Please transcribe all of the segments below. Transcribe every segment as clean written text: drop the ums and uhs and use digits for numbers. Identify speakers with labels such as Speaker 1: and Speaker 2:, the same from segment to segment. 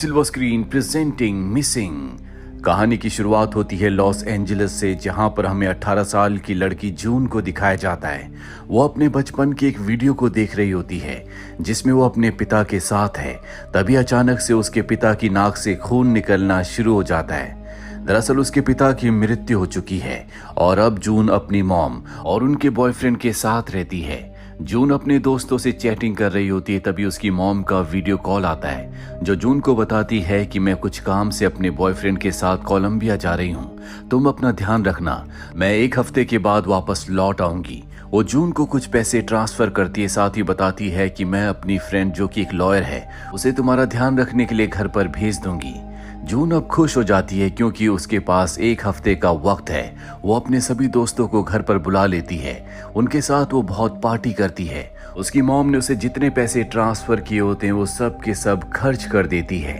Speaker 1: Silver screen presenting missing. कहानी की शुरुआत होती है लॉस एंजलिस से, जहां पर हमें 18 साल की लड़की जून को दिखाया जाता है। वो अपने बचपन की एक वीडियो को देख रही होती है जिसमें वो अपने पिता के साथ है। तभी अचानक से उसके पिता की नाक से खून निकलना शुरू हो जाता है। दरअसल उसके पिता की मृत्यु हो चुकी है और अब जून अपनी मॉम और उनके बॉयफ्रेंड के साथ रहती है। जून अपने दोस्तों से चैटिंग कर रही होती है, तभी उसकी मॉम का वीडियो कॉल आता है जो जून को बताती है कि मैं कुछ काम से अपने बॉयफ्रेंड के साथ कोलंबिया जा रही हूँ, तुम अपना ध्यान रखना, मैं 1 हफ्ते के बाद वापस लौट आऊंगी। वो जून को कुछ पैसे ट्रांसफर करती है, साथ ही बताती है कि मैं अपनी फ्रेंड जो कि एक लॉयर है उसे तुम्हारा ध्यान रखने के लिए घर पर भेज दूंगी। जून अब खुश हो जाती है क्योंकि उसके पास 1 हफ्ते का वक्त है। वो अपने सभी दोस्तों को घर पर बुला लेती है, उनके साथ वो बहुत पार्टी करती है। उसकी मॉम ने उसे जितने पैसे ट्रांसफर किए होते हैं वो सब के सब खर्च कर देती है।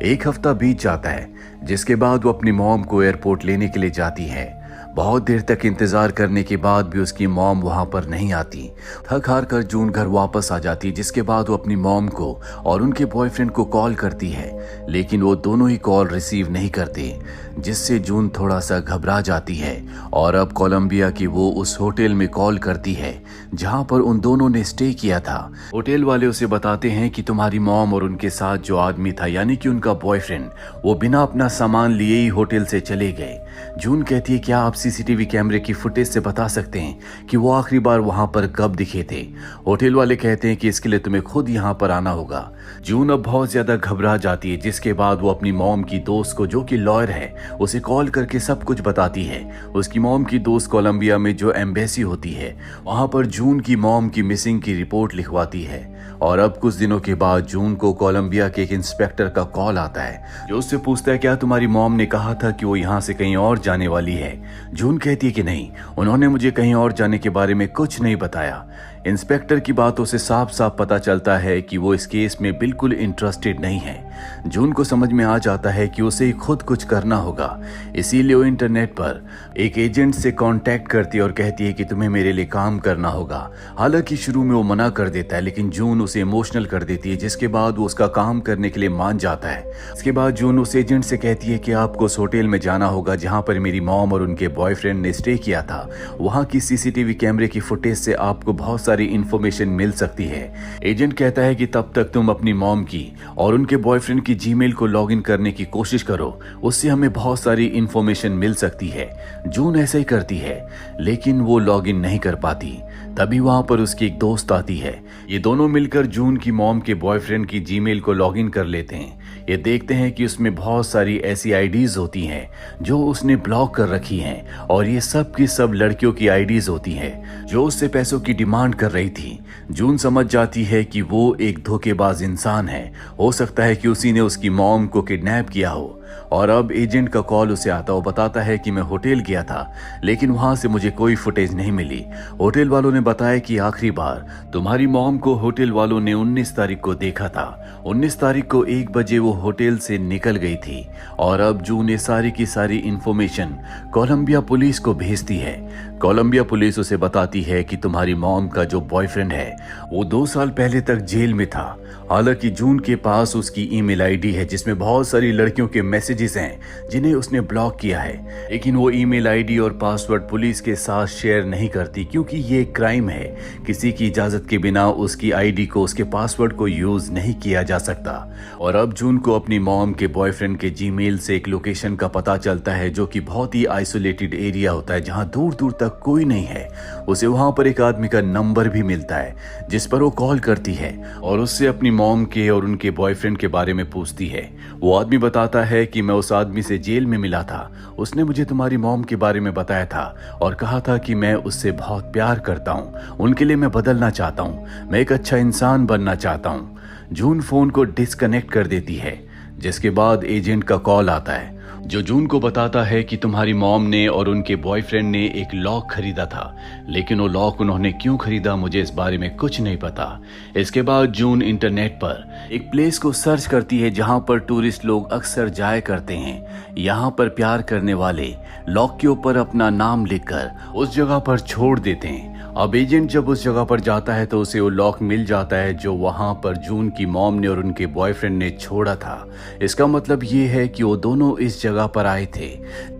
Speaker 1: 1 हफ्ता बीत जाता है जिसके बाद वो अपनी मॉम को एयरपोर्ट लेने के लिए जाती है। बहुत देर तक इंतजार करने के बाद भी उसकी मॉम वहां पर नहीं आती। थक हार कर जून घर वापस आ जाती है, जिसके बाद वो अपनी मॉम को और उनके बॉयफ्रेंड को कॉल करती है, लेकिन वो दोनों ही कॉल रिसीव नहीं करते, जिससे जून थोड़ा सा घबरा जाती है। और अब कोलंबिया की वो उस होटल में कॉल करती है जहां पर उन दोनों ने स्टे किया था। होटल वाले उसे बताते हैं कि तुम्हारी मॉम और उनके साथ जो आदमी था यानी कि उनका बॉयफ्रेंड, वो बिना अपना सामान लिए ही होटल से चले गए। जून कहती है क्या आप सीसीटीवी कैमरे की फुटेज से बता सकते हैं कि वो आखिरी बार वहां पर कब दिखे थे? होटल वाले कहते हैं कि इसके लिए तुम्हें खुद यहां पर आना होगा। जून अब बहुत ज्यादा घबरा जाती है, जिसके बाद वो अपनी मॉम की दोस्त को जो कि लॉयर है उसे कॉल करके सब कुछ बताती है। उसकी मॉम की दोस्त कोलंबिया में जो एम्बेसी होती है वहां पर जून की मॉम की मिसिंग की रिपोर्ट लिखवाती है। और अब कुछ दिनों के बाद जून को कोलंबिया के एक इंस्पेक्टर का कॉल आता है जो उससे पूछता है क्या तुम्हारी मॉम ने कहा था कि वो यहाँ से कहीं और जाने वाली है? जून कहती है कि नहीं, उन्होंने मुझे कहीं और जाने के बारे में कुछ नहीं बताया। इंस्पेक्टर की बातों से साफ साफ पता चलता है कि वो इस केस में बिल्कुल इंटरेस्टेड नहीं है। जून को समझ में आ जाता है कि उसे खुद कुछ करना होगा, इसीलिए वो इंटरनेट पर एक एजेंट से कांटेक्ट करती है और कहती है कि तुम्हें मेरे लिए काम करना होगा। हालांकि शुरू में वो मना कर देता है, लेकिन जून उसे इमोशनल कर देती है, जिसके बाद वो उसका काम करने के लिए मान जाता है। इसके बाद जून उस एजेंट से कहती है कि आपको उस होटल में जाना होगा जहां पर मेरी मॉम और उनके बॉयफ्रेंड ने स्टे किया था। वहां की सीसीटीवी कैमरे की फुटेज से आपको बहुत सारी इंफॉर्मेशन मिल सकती है। एजेंट कहता है कि तब तक तुम अपनी मॉम की और उनके बॉयफ्रेंड की जीमेल को लॉगिन करने की कोशिश करो, उससे हमें बहुत सारी इंफॉर्मेशन मिल सकती है। जून ऐसा ही करती है, लेकिन वो लॉगिन नहीं कर पाती। तभी वहां पर उसकी एक दोस्त आती है। ये दोनों मिलकर जून की मॉम के बॉयफ्रेंड की जीमेल को लॉगिन कर लेते हैं। ये देखते हैं कि उसमें बहुत सारी ऐसी आईडीज होती हैं जो उसने ब्लॉक कर रखी हैं, और ये सब की सब लड़कियों की आईडीज होती हैं जो उससे पैसों की डिमांड कर रही थी। जून समझ जाती है कि वो एक धोखेबाज इंसान है, हो सकता है कि उसी ने उसकी मॉम को किडनैप किया हो। और अब एजेंट का कॉल उसे आता, वो बताता है कि मैं होटल गया था लेकिन वहां से मुझे कोई फुटेज नहीं मिली। होटल वालों ने बताया कि आखिरी बार तुम्हारी मॉम को होटल वालों ने 19 तारीख को देखा था। 19 तारीख को 1 बजे वो होटल से निकल गई थी। और अब जून ने सारी की सारी इंफॉर्मेशन कोलंबिया पुलिस को भेजती है। कोलंबिया पुलिस उसे बताती है कि तुम्हारी मॉम का जो बॉयफ्रेंड है वो 2 साल पहले तक जेल में था। हालांकि जून के पास उसकी ईमेल आईडी है जिसमें बहुत सारी लड़कियों के मैसेजेस हैं जिन्हें उसने ब्लॉक किया है, लेकिन वो ईमेल आईडी और पासवर्ड पुलिस के साथ शेयर नहीं करती क्योंकि ये क्राइम है। किसी की इजाजत के बिना उसकी आईडी को, उसके पासवर्ड को यूज नहीं किया जा सकता। और अब जून को अपनी मॉम के बॉयफ्रेंड के जीमेल से एक लोकेशन का पता चलता है जो कि बहुत ही आइसोलेटेड एरिया होता है जहां दूर दूर तक कोई नहीं है। उसे वहां पर एक आदमी का नंबर भी मिलता है जिस पर वो कॉल करती है और उससे अपनी मॉम के और उनके बॉयफ्रेंड के बारे में पूछती है। वो आदमी बताता है कि मैं उस आदमी से जेल में मिला था, उसने मुझे तुम्हारी मॉम के बारे में बताया था और कहा था कि मैं उससे बहुत प्यार करता हूँ, उनके लिए मैं बदलना चाहता हूँ, मैं एक अच्छा इंसान बनना चाहता हूँ। जून फोन को डिस्कनेक्ट कर देती है, जिसके बाद एजेंट का कॉल आता है जो जून को बताता है कि तुम्हारी मॉम ने और उनके बॉयफ्रेंड ने एक लॉक खरीदा था, लेकिन वो लॉक उन्होंने क्यों खरीदा मुझे इस बारे में कुछ नहीं पता। इसके बाद जून इंटरनेट पर एक प्लेस को सर्च करती है जहां पर टूरिस्ट लोग अक्सर जाया करते हैं। यहाँ पर प्यार करने वाले लॉक के ऊपर अपना नाम लिखकर उस जगह पर छोड़ देते हैं अब एजेंट जब उस जगह पर जाता है तो उसे वो लॉक मिल जाता है जो वहां पर जून की मॉम ने और उनके बॉयफ्रेंड ने छोड़ा था। इसका मतलब ये है कि वो दोनों इस जगह पर आए थे।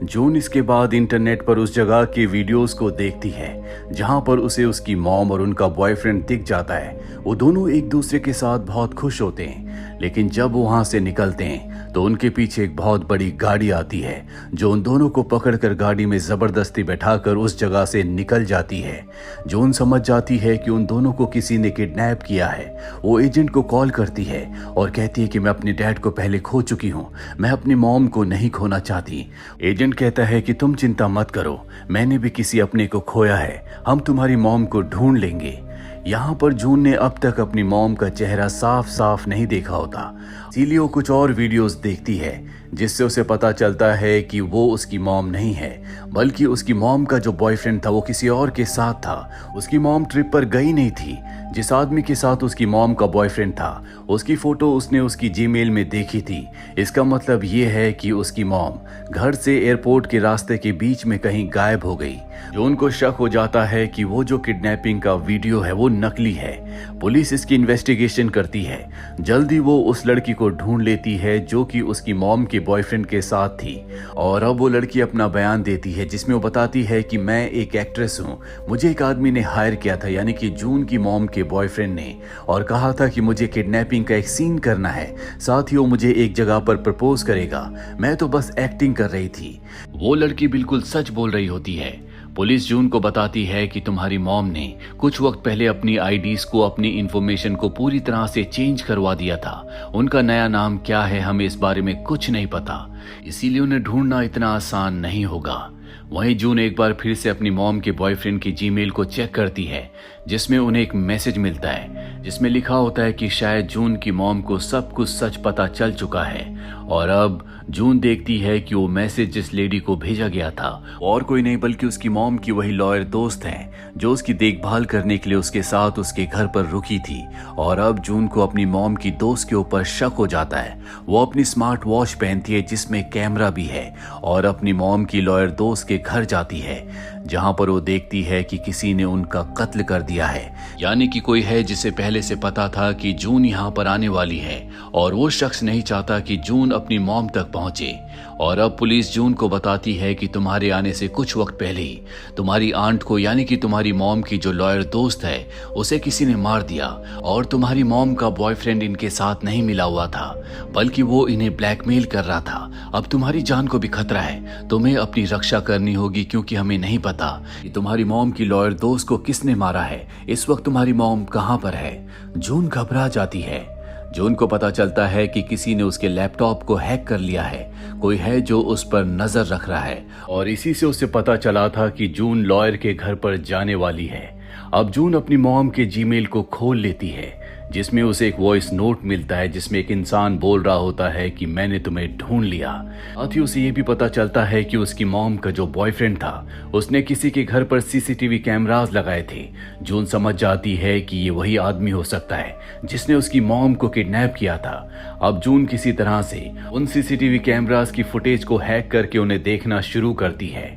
Speaker 1: जून इसके बाद इंटरनेट पर उस जगह के वीडियोस को देखती है जहां पर उसे उसकी मॉम और उनका बॉयफ्रेंड दिख जाता है। वो दोनों एक दूसरे के साथ बहुत खुश होते हैं, लेकिन जब वो वहां से निकलते हैं तो उनके पीछे एक बहुत बड़ी गाड़ी आती है जो उन दोनों को पकड़कर गाड़ी में जबरदस्ती बैठाकर उस जगह से निकल जाती है। जून समझ जाती है कि उन दोनों को किसी ने किडनैप किया है। वो एजेंट को कॉल करती है और कहती है कि मैं अपने डैड को पहले खो चुकी हूँ, मैं अपनी मॉम को नहीं खोना चाहती। एजेंट कहता है कि तुम चिंता मत करो, मैंने भी किसी अपने को खोया है, हम तुम्हारी मॉम को ढूंढ लेंगे। यहाँ पर जून ने अब तक अपनी मॉम का चेहरा साफ साफ नहीं देखा होता, इसीलिए वो कुछ और वीडियोस देखती है जिससे उसे पता चलता है कि वो उसकी मॉम नहीं है, बल्कि उसकी मॉम का जो बॉयफ्रेंड था वो किसी और के साथ था। उसकी मॉम ट्रिप पर गई नहीं थी। जिस आदमी के साथ उसकी मॉम का बॉयफ्रेंड था उसकी फोटो उसने उसकी जीमेल में देखी थी। इसका मतलब ये है कि उसकी मॉम घर से एयरपोर्ट के रास्ते के बीच में कहीं गायब हो गई। जो उनको शक हो जाता है कि वो जो किडनैपिंग का वीडियो है वो नकली है। पुलिस इसकी इन्वेस्टिगेशन करती है। जल्दी वो उस लड़की को ढूंढ लेती है जो कि उसकी मॉम के बॉयफ्रेंड के साथ थी, और अब वो लड़की अपना बयान देती है जिसमें वो बताती है कि मैं एक एक्ट्रेस हूँ, मुझे एक आदमी ने हायर किया था, यानी कि जून की मॉम के बॉयफ्रेंड ने, और कहा था कि मुझे किडनैपिंग का एक सीन करना है, साथ ही वो मुझे एक जगह पर प्रपोज करेगा, मैं तो बस एक्टिंग कर रही थी। वो लड़की बिल्कुल सच बोल रही होती है। पुलिस जून को बताती है कि तुम्हारी मॉम ने कुछ वक्त पहले अपनी आईडीज को, अपनी इंफॉर्मेशन को पूरी तरह से चेंज करवा दिया था। उनका नया नाम क्या है हमें इस बारे में कुछ नहीं पता, इसीलिए उन्हें ढूंढना इतना आसान नहीं होगा। वहीं जून एक बार फिर से अपनी मॉम के बॉयफ्रेंड की जीमेल को चेक करती है जिसमें उन्हें एक मैसेज मिलता है जिसमें लिखा होता है कि शायद जून की मॉम को सब कुछ सच पता चल चुका है। और अब जून देखती है कि वो मैसेज जिस लेडी को भेजा गया था और कोई नहीं बल्कि उसकी मॉम की वही लॉयर दोस्त है जो उसकी देखभाल करने के लिए उसके साथ उसके घर पर रुकी थी। और अब जून को अपनी मॉम की दोस्त के ऊपर शक हो जाता है। वो अपनी स्मार्ट वॉच पहनती है जिसमें कैमरा भी है और अपनी मॉम की लॉयर दोस्त के घर जाती है जहां पर वो देखती है कि किसी ने उनका कत्ल कर दिया है, यानी कि कोई है जिसे पहले से पता था कि जून यहाँ पर आने वाली है और वो शख्स नहीं चाहता कि जून अपनी मॉम तक पहुंचे। और अब पुलिस जून को बताती है कि तुम्हारे आने से कुछ वक्त पहले ही तुम्हारी आंट को, यानी कि तुम्हारी मॉम की जो लॉयर दोस्त है, उसे किसी ने मार दिया और तुम्हारी मॉम का बॉयफ्रेंड इनके साथ नहीं मिला हुआ था बल्कि वो इन्हें ब्लैकमेल कर रहा था। अब तुम्हारी जान को भी खतरा है, तुम्हें अपनी रक्षा करनी होगी क्योंकि हमें नहीं पता कि तुम्हारी मॉम की लॉयर दोस्त को किसने मारा है, इस वक्त तुम्हारी मॉम कहां पर है। जून घबरा जाती है। जून को पता चलता है कि किसी ने उसके लैपटॉप को हैक कर लिया है, कोई है जो उस पर नजर रख रहा है, और इसी से उसे पता चला था कि जून लॉयर के घर पर जाने वाली है। अब जून अपनी मॉम के जीमेल को खोल लेती है जिसमें उसे एक वॉइस नोट मिलता है जिसमें एक इंसान बोल रहा होता है कि मैंने तुम्हें ढूंढ लिया। साथ ही उसे ये भी पता चलता है कि उसकी मॉम का जो बॉयफ्रेंड था उसने किसी के घर पर सीसीटीवी कैमरास लगाए थे। जून समझ जाती है कि ये वही आदमी हो सकता है जिसने उसकी मॉम को किडनैप किया था। अब जून किसी तरह से उन सीसीटीवी कैमरास की फुटेज को हैक करके उन्हें देखना शुरू करती है।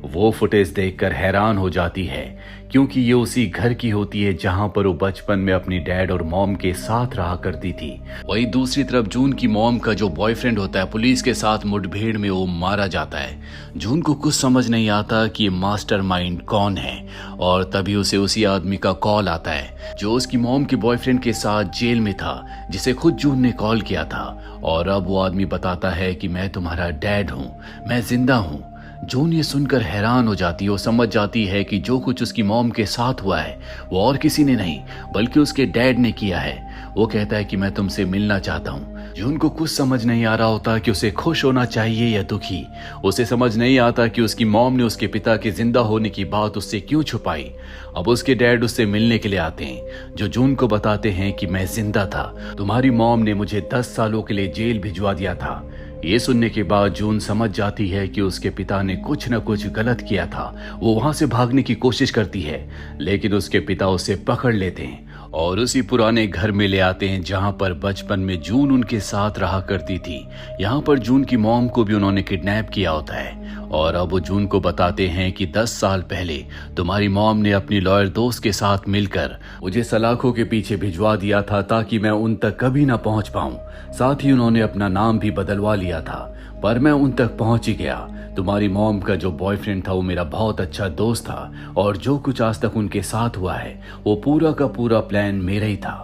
Speaker 1: वो फुटेज देखकर हैरान हो जाती है क्योंकि ये उसी घर की होती है जहां पर वो बचपन में अपनी डैड और मॉम के साथ रहा करती थी। वहीं दूसरी तरफ जून की मॉम का जो बॉयफ्रेंड होता है पुलिस के साथ मुठभेड़ में वो मारा जाता है। जून को कुछ समझ नहीं आता कि ये मास्टरमाइंड कौन है और तभी उसे उसी आदमी का कॉल आता है जो उसकी मॉम के बॉयफ्रेंड के साथ जेल में था, जिसे खुद जून ने कॉल किया था। और अब वो आदमी बताता है कि मैं तुम्हारा डैड हूँ, मैं जिंदा हूँ। जून ये सुनकर हैरान हो जाती है। वो समझ जाती है कि जो कुछ उसकी मॉम के साथ हुआ है वो और किसी ने नहीं बल्कि उसके डैड ने किया है। वो कहता है कि मैं तुमसे मिलना चाहता हूँ। जून को कुछ समझ नहीं आ रहा होता कि उसे खुश होना चाहिए या दुखी। उसे समझ नहीं आता कि उसकी मॉम ने उसके पिता के जिंदा होने की बात उससे क्यों छुपाई। अब उसके डैड उससे मिलने के लिए आते हैं जो जून को बताते हैं कि मैं जिंदा था, तुम्हारी मॉम ने मुझे 10 सालों के लिए जेल भिजवा दिया था। ये सुनने के बाद जून समझ जाती है कि उसके पिता ने कुछ न कुछ गलत किया था। वो वहां से भागने की कोशिश करती है लेकिन उसके पिता उसे पकड़ लेते हैं और उसी पुराने घर में ले आते हैं जहां पर बचपन में जून उनके साथ रहा करती थी। यहाँ पर जून की मॉम को भी उन्होंने किडनैप किया होता है और अब वो जून को बताते हैं कि 10 साल पहले तुम्हारी मॉम ने अपनी लॉयर दोस्त के साथ मिलकर मुझे सलाखों के पीछे भिजवा दिया था ताकि मैं उन तक कभी ना पहुंच पाऊं। साथ ही उन्होंने अपना नाम भी बदलवा लिया था, पर मैं उन तक पहुंच ही गया। तुम्हारी मॉम का जो बॉयफ्रेंड था वो मेरा बहुत अच्छा दोस्त था और जो कुछ आज तक उनके साथ हुआ है वो पूरा का पूरा प्लान मेरा ही था।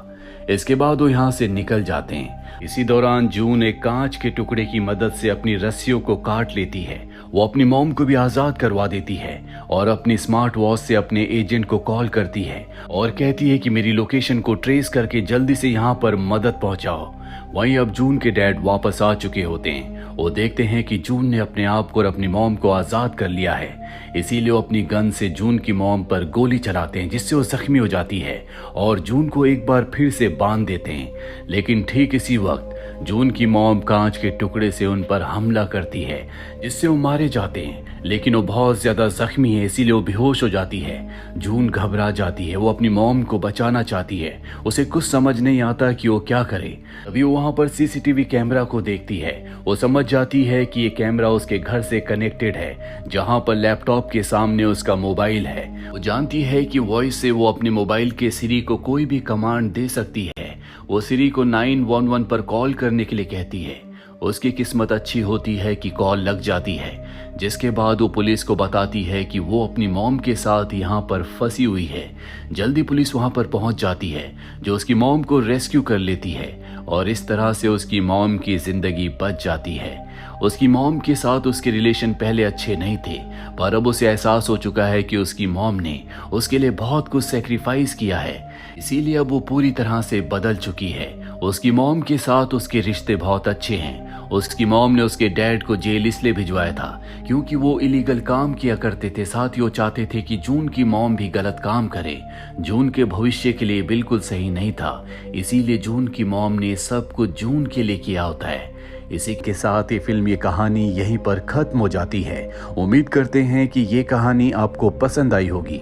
Speaker 1: इसके बाद वो यहाँ से निकल जाते हैं। इसी दौरान जून एक कांच के टुकड़े की मदद से अपनी रस्सियों को काट लेती है। वो अपनी मॉम को भी आजाद करवा देती है और अपनी स्मार्ट वॉच से अपने एजेंट को कॉल करती है और कहती है कि मेरी लोकेशन को ट्रेस करके जल्दी से यहाँ पर मदद पहुँचाओ। वहीं अब जून के डैड वापस आ चुके होते हैं। वो देखते हैं कि जून ने अपने आप को और अपनी मॉम को आजाद कर लिया है, इसीलिए वो अपनी गन से जून की मॉम पर गोली चलाते हैं जिससे वो जख्मी हो जाती है और जून को एक बार फिर से बांध देते हैं। लेकिन ठीक इसी वक्त जून की मॉम कांच के टुकड़े से उन पर हमला करती है जिससे वो मारे जाते हैं, लेकिन वो बहुत ज्यादा जख्मी है इसीलिए वो बेहोश हो जाती है। जून घबरा जाती है, वो अपनी मॉम को बचाना चाहती है, उसे कुछ समझ नहीं आता कि वो क्या करे। अभी वो वहां पर सीसीटीवी कैमरा को देखती है। वो समझ जाती है कि ये कैमरा उसके घर से कनेक्टेड है जहां पर लैपटॉप के सामने उसका मोबाइल है। वो जानती है कि वॉइस से वो अपने मोबाइल के सिरी को कोई भी कमांड दे सकती है। वो सिरी को 911 पर कॉल करने के लिए कहती है। उसकी किस्मत अच्छी होती है कि कॉल लग जाती है, जिसके बाद वो पुलिस को बताती है कि वो अपनी मॉम के साथ यहाँ पर फंसी हुई है। जल्दी पुलिस वहाँ पर पहुँच जाती है जो उसकी मॉम को रेस्क्यू कर लेती है और इस तरह से उसकी मॉम की जिंदगी बच जाती है। उसकी मॉम के साथ उसके रिलेशन पहले अच्छे नहीं थे, पर अब उसे एहसास हो चुका है कि उसकी मॉम ने उसके लिए बहुत कुछ सेक्रीफाइस किया है, इसीलिए अब वो पूरी तरह से बदल चुकी है। उसकी मॉम के साथ उसके रिश्ते बहुत अच्छे हैं। उसकी मॉम ने उसके डैड को जेल इसलिए भिजवाया था क्योंकि वो इलीगल काम किया करते थे। साथ ही वो चाहते थे कि जून की मॉम भी गलत काम करे। जून के भविष्य के लिए बिल्कुल सही नहीं था, इसीलिए जून की मॉम ने सब कुछ जून के लिए किया होता है। इसी के साथ ये फिल्म, ये कहानी यहीं पर खत्म हो जाती है। उम्मीद करते हैं कि ये कहानी आपको पसंद आई होगी।